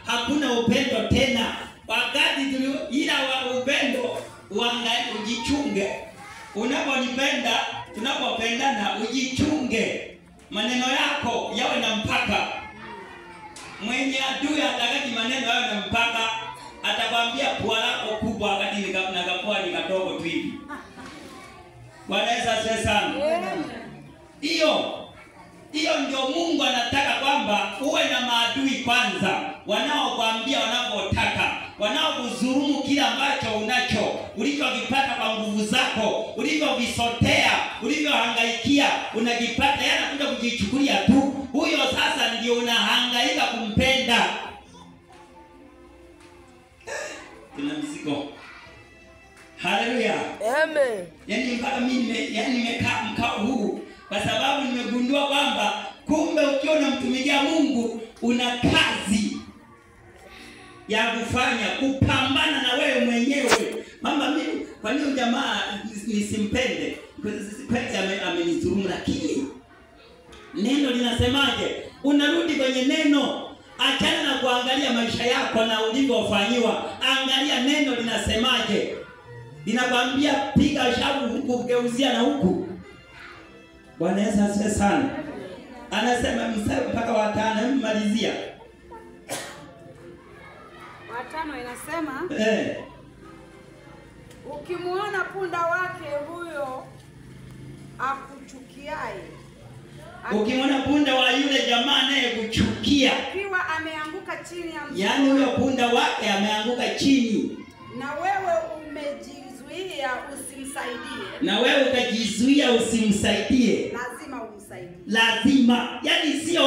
hakuna upendo tena. Wakati ila wa upendo ujichunge. Unaponipenda, tunapopendana ujichunge. Maneno yako yawe na mpaka. Mwenye adui atakaji maneno yawe na mpaka, atakwambia pua lako kubwa wakati nikapua ni kadogo tu hivi. Bwana Yesu asifiwe sana. Hiyo ndio Mungu anataka, kwamba uwe na maadui kwanza, wanaokuambia wanapotaka, wanaokudhulumu kile ambacho unacho, ulichokipata kwa nguvu zako, ulivyovisotea, ulivyohangaikia, unakipata, yana kuja kujichukulia tu. Huyo sasa ndio unahangaika kumpenda. Tuna mzigo. Haleluya. Amen. Yaani mpaka mimi nimekaa mkao huu kwa sababu nimegundua kwamba kumbe ukiwa unamtumikia Mungu una kazi ya kufanya, kupambana na wewe mwenyewe. Mama, mimi kwa nini jamaa nisimpende? Kweli amenidhulumu, lakini neno linasemaje? Unarudi kwenye neno. Achana na kuangalia maisha yako na ulivyofanywa. Angalia neno linasemaje. Linakwambia piga shavu huku, geuzia na huku. Bwana Yesu asifiwe sana. Anasema mstari mpaka wa 5, mmalizia. Wa 5 inasema, ukimuona punda wake huyo akuchukiaye, ukimwona punda wa yule jamaa naye kuchukia, akiwa ameanguka chini ya mti, yaani huyo punda wake ameanguka chini, na wewe umejizuia usimsaidie, na wewe ukajizuia usimsaidie, lazima umsaidie. Lazima, yaani sio